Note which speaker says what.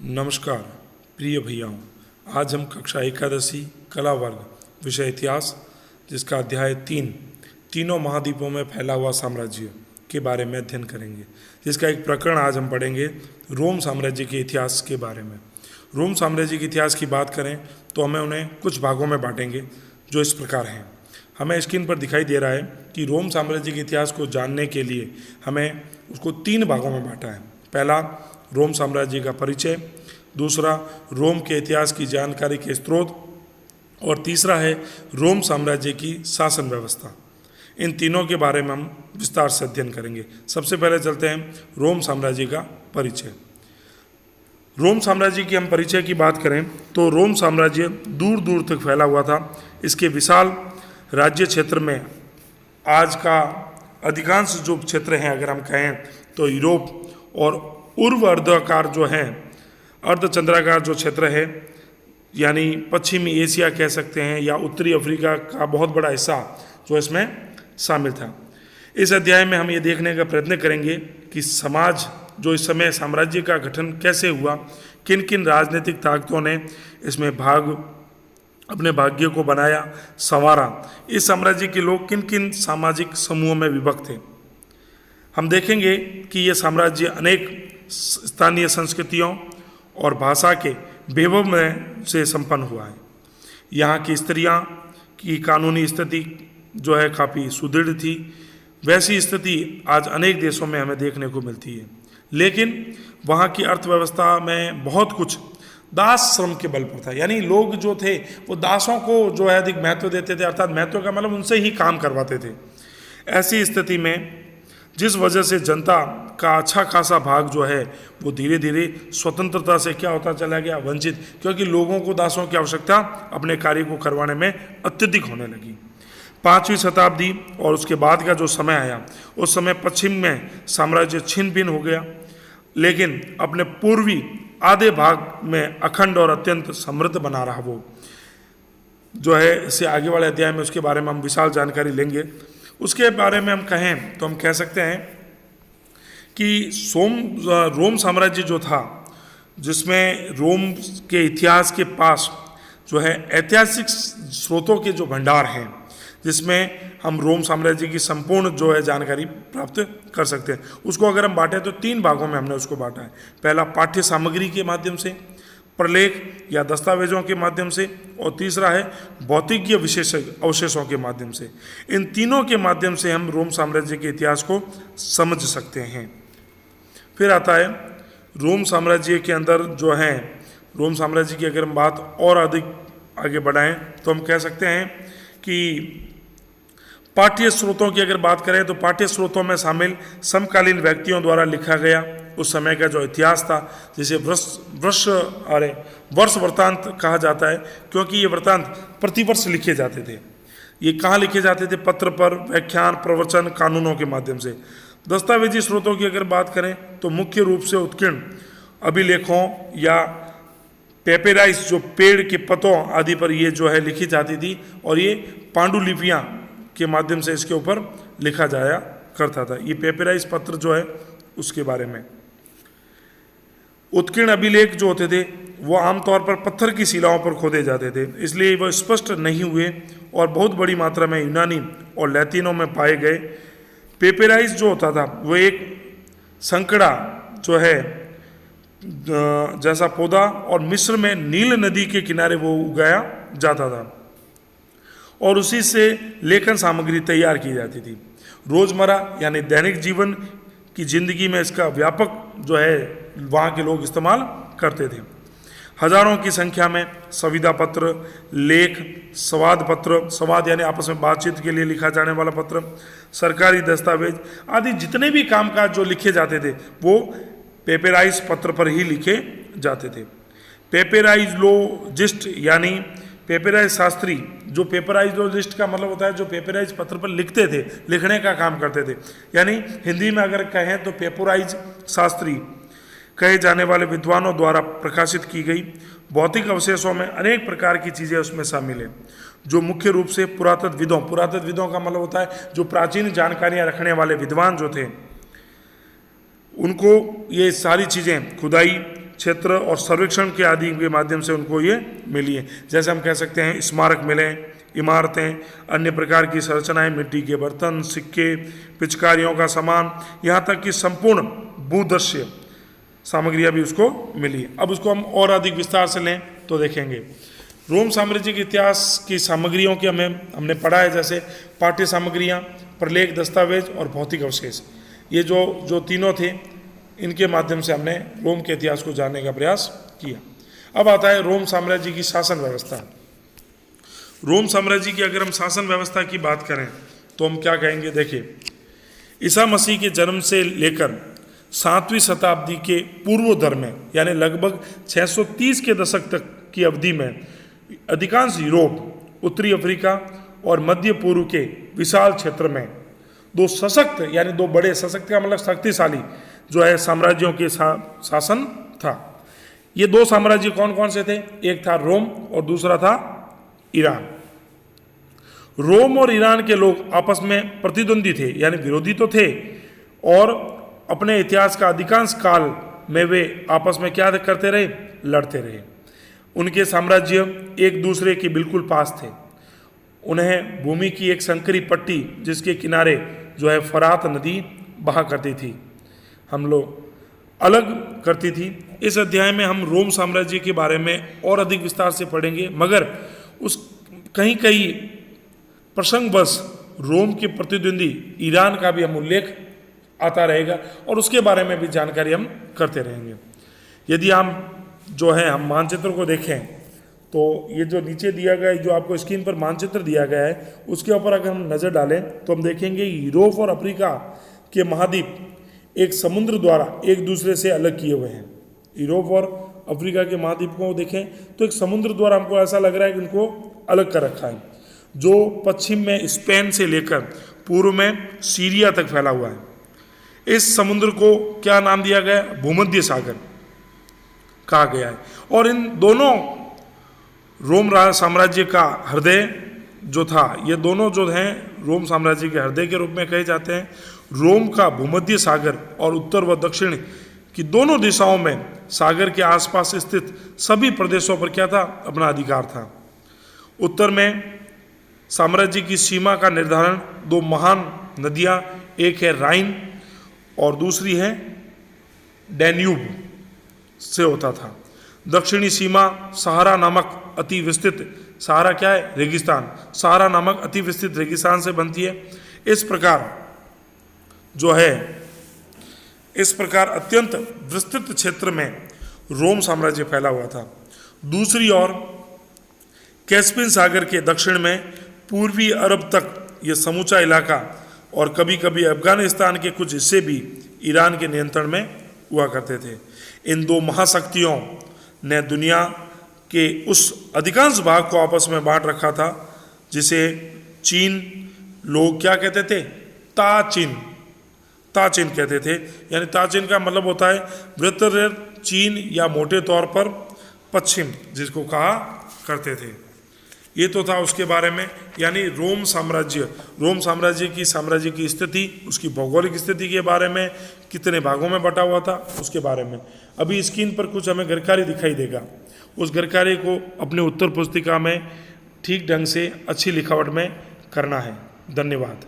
Speaker 1: नमस्कार प्रिय भैयाओं, आज हम कक्षा एकादशी कला वर्ग विषय इतिहास जिसका अध्याय 3 तीनों महाद्वीपों में फैला हुआ साम्राज्य के बारे में अध्ययन करेंगे। जिसका एक प्रकरण आज हम पढ़ेंगे रोम साम्राज्य के इतिहास के बारे में। रोम साम्राज्य के इतिहास की बात करें तो हमें उन्हें कुछ भागों में बांटेंगे जो इस प्रकार हैं। हमें स्क्रीन पर दिखाई दे रहा है कि रोम साम्राज्य के इतिहास को जानने के लिए हमें उसको 3 भागों में बांटा है। पहला, रोम साम्राज्य का परिचय। दूसरा, रोम के इतिहास की जानकारी के स्रोत। और तीसरा है रोम साम्राज्य की शासन व्यवस्था। इन तीनों के बारे में हम विस्तार से अध्ययन करेंगे। सबसे पहले चलते हैं रोम साम्राज्य का परिचय। रोम साम्राज्य की हम परिचय की बात करें तो रोम साम्राज्य दूर दूर तक फैला हुआ था। इसके विशाल राज्य क्षेत्र में आज का अधिकांश जो क्षेत्र हैं, अगर हम कहें तो यूरोप और पूर्व अर्धाकार जो है, अर्धचंद्राकार जो क्षेत्र है, यानी पश्चिमी एशिया कह सकते हैं, या उत्तरी अफ्रीका का बहुत बड़ा हिस्सा जो इसमें शामिल था। इस अध्याय में हम ये देखने का प्रयत्न करेंगे कि समाज जो इस समय साम्राज्य का गठन कैसे हुआ, किन किन राजनीतिक ताकतों ने इसमें अपने भाग्य को बनाया, संवारा, इस साम्राज्य के लोग किन किन सामाजिक समूहों में विभक्त थे। हम देखेंगे कि यह साम्राज्य अनेक स्थानीय संस्कृतियों और भाषा के वैभव में से संपन्न हुआ है। यहाँ की स्त्रियाँ की कानूनी स्थिति जो है काफ़ी सुदृढ़ थी। वैसी स्थिति आज अनेक देशों में हमें देखने को मिलती है। लेकिन वहाँ की अर्थव्यवस्था में बहुत कुछ दास श्रम के बल पर था, यानी लोग जो थे वो दासों को जो है अधिक महत्व देते थे, अर्थात महत्व का मतलब उनसे ही काम करवाते थे। ऐसी स्थिति में जिस वजह से जनता का अच्छा खासा भाग जो है वो धीरे धीरे स्वतंत्रता से क्या होता चला गया, वंचित, क्योंकि लोगों को दासों की आवश्यकता अपने कार्य को करवाने में अत्यधिक होने लगी। 5वीं शताब्दी और उसके बाद का जो समय आया, उस समय पश्चिम में साम्राज्य छिन्न भिन्न हो गया, लेकिन अपने पूर्वी आधे भाग में अखंड और अत्यंत समृद्ध बना रहा। वो जो है इससे आगे वाले अध्याय में उसके बारे में हम विशाल जानकारी लेंगे। उसके बारे में हम कहें तो हम कह सकते हैं कि रोम साम्राज्य जो था, जिसमें रोम के इतिहास के पास जो है ऐतिहासिक स्रोतों के जो भंडार हैं, जिसमें हम रोम साम्राज्य की संपूर्ण जो है जानकारी प्राप्त कर सकते हैं। उसको अगर हम बांटें तो 3 भागों में हमने उसको बांटा है। पहला, पाठ्य सामग्री के माध्यम से, प्रलेख या दस्तावेजों के माध्यम से, और तीसरा है भौतिकीय विशेष अवशेषों के माध्यम से। इन तीनों के माध्यम से हम रोम साम्राज्य के इतिहास को समझ सकते हैं। फिर आता है रोम साम्राज्य के अंदर जो है, रोम साम्राज्य की अगर हम बात और अधिक आगे बढ़ाएं तो हम कह सकते हैं कि पाठ्य स्रोतों की अगर बात करें तो पाठ्य स्रोतों में शामिल समकालीन व्यक्तियों द्वारा लिखा गया उस समय का जो इतिहास था, जिसे वर्ष वृत्तांत कहा जाता है, क्योंकि ये वृत्तांत प्रतिवर्ष लिखे जाते थे। ये कहाँ लिखे जाते थे? पत्र पर, व्याख्यान, प्रवचन, कानूनों के माध्यम से। दस्तावेजी स्रोतों की अगर बात करें तो मुख्य रूप से उत्कीर्ण अभिलेखों या पेपेराइस, जो पेड़ के पत्तों आदि पर ये जो है लिखी जाती थी, और ये पांडुलिपियाँ के माध्यम से इसके ऊपर लिखा जाया करता था। ये पेपेराइस पत्र जो है उसके बारे में। उत्कीर्ण अभिलेख जो होते थे वो आमतौर पर पत्थर की शिलाओं पर खोदे जाते थे, इसलिए वह स्पष्ट नहीं हुए और बहुत बड़ी मात्रा में यूनानी और लैतिनों में पाए गए। पेपेराइस जो होता था वो एक संकड़ा जो है जैसा पौधा, और मिस्र में नील नदी के किनारे वो उगाया जाता था और उसी से लेखन सामग्री तैयार की जाती थी। रोज़मर्रा यानी दैनिक जीवन की जिंदगी में इसका व्यापक जो है वहाँ के लोग इस्तेमाल करते थे। हजारों की संख्या में संविदा पत्र, लेख, संवाद पत्र, संवाद यानी आपस में बातचीत के लिए लिखा जाने वाला पत्र, सरकारी दस्तावेज आदि जितने भी कामकाज जो लिखे जाते थे वो पेपेराइस पत्र पर ही लिखे जाते थे। पेपेराइजोलॉजिस्ट यानी पेपेराइज शास्त्री, जो पेपेराइजोलॉजिस्ट का मतलब होता है जो पेपेराइज पत्र पर लिखते थे, लिखने का काम करते थे, यानी हिंदी में अगर कहें तो पेपराइज शास्त्री कहे जाने वाले विद्वानों द्वारा प्रकाशित की गई भौतिक अवशेषों में अनेक प्रकार की चीज़ें उसमें शामिल हैं, जो मुख्य रूप से पुरातत्वविदों का मतलब होता है जो प्राचीन जानकारियां रखने वाले विद्वान जो थे, उनको ये सारी चीज़ें खुदाई, क्षेत्र और सर्वेक्षण के आदि के माध्यम से उनको ये मिली है। जैसे हम कह सकते हैं स्मारक मिले, इमारतें, अन्य प्रकार की संरचनाएं, मिट्टी के बर्तन, सिक्के, पिचकारियों का सामान, यहाँ तक कि संपूर्ण भूदृश्य सामग्रियाँ भी उसको मिली। अब उसको हम और अधिक विस्तार से लें तो देखेंगे रोम साम्राज्य के इतिहास की सामग्रियों की हमने पढ़ा है, जैसे पाठ्य सामग्रियाँ, प्रलेख, दस्तावेज और भौतिक अवशेष। ये जो तीनों थे, इनके माध्यम से हमने रोम के इतिहास को जानने का प्रयास किया। अब आता है रोम साम्राज्य की शासन व्यवस्था। रोम साम्राज्य की अगर हम शासन व्यवस्था की बात करें तो हम क्या कहेंगे, देखिए ईसा मसीह के जन्म से लेकर 7वीं शताब्दी के पूर्वोत्तर में, यानी लगभग 630 के दशक तक की अवधि में अधिकांश यूरोप, उत्तरी अफ्रीका और मध्य पूर्व के विशाल क्षेत्र में दो सशक्त, यानी दो बड़े, सशक्त का मतलब शक्तिशाली जो है साम्राज्यों के शासन था। ये दो साम्राज्य कौन कौन से थे? एक था रोम और दूसरा था ईरान। रोम और ईरान के लोग आपस में प्रतिद्वंदी थे, यानी विरोधी तो थे, और अपने इतिहास का अधिकांश काल में वे आपस में क्या करते रहे? लड़ते रहे। उनके साम्राज्य एक दूसरे के बिल्कुल पास थे। उन्हें भूमि की एक संकरी पट्टी, जिसके किनारे जो है फरात नदी बहा करती थी, हम लोग अलग करती थी। इस अध्याय में हम रोम साम्राज्य के बारे में और अधिक विस्तार से पढ़ेंगे, मगर उस कहीं कहीं प्रसंगवश रोम के प्रतिद्वंदी ईरान का भी हम उल्लेख आता रहेगा और उसके बारे में भी जानकारी हम करते रहेंगे। यदि हम जो है हम मानचित्र को देखें तो ये जो नीचे दिया गया है, जो आपको स्क्रीन पर मानचित्र दिया गया है, उसके ऊपर अगर हम नज़र डालें तो हम देखेंगे यूरोप और अफ्रीका के महाद्वीप एक समुद्र द्वारा एक दूसरे से अलग किए हुए हैं। यूरोप और अफ्रीका के महाद्वीप को देखें तो एक समुद्र द्वारा हमको ऐसा लग रहा है कि उनको अलग कर रखा है, जो पश्चिम में स्पेन से लेकर पूर्व में सीरिया तक फैला हुआ है। इस समुद्र को क्या नाम दिया गया? भूमध्य सागर कहा गया है। और इन दोनों रोम साम्राज्य का हृदय जो था, ये दोनों जो हैं रोम साम्राज्य के हृदय के रूप में कहे जाते हैं। रोम का भूमध्य सागर और उत्तर व दक्षिण की दोनों दिशाओं में सागर के आसपास स्थित सभी प्रदेशों पर क्या था? अपना अधिकार था। उत्तर में साम्राज्य की सीमा का निर्धारण दो महान नदियां, एक है राइन और दूसरी है डैन्यूब से होता था। दक्षिणी सीमा सहारा नामक अति विस्तृत, सहारा क्या है? रेगिस्तान, सहारा नामक अति विस्तृत रेगिस्तान से बनती है। इस प्रकार अत्यंत विस्तृत क्षेत्र में रोम साम्राज्य फैला हुआ था। दूसरी ओर कैस्पियन सागर के दक्षिण में पूर्वी अरब तक यह समूचा इलाका और कभी कभी अफगानिस्तान के कुछ हिस्से भी ईरान के नियंत्रण में हुआ करते थे। इन दो महाशक्तियों ने दुनिया के उस अधिकांश भाग को आपस में बांट रखा था, जिसे चीन लोग क्या कहते थे? ताचीन कहते थे। यानी ताचीन का मतलब होता है वृत्तरेख चीन, या मोटे तौर पर पश्चिम जिसको कहा करते थे। ये तो था उसके बारे में, यानी रोम साम्राज्य की स्थिति, उसकी भौगोलिक स्थिति के बारे में, कितने भागों में बटा हुआ था उसके बारे में। अभी स्क्रीन पर कुछ हमें घरकारी दिखाई देगा, उस घरकारी को अपने उत्तर पुस्तिका में ठीक ढंग से अच्छी लिखावट में करना है। धन्यवाद।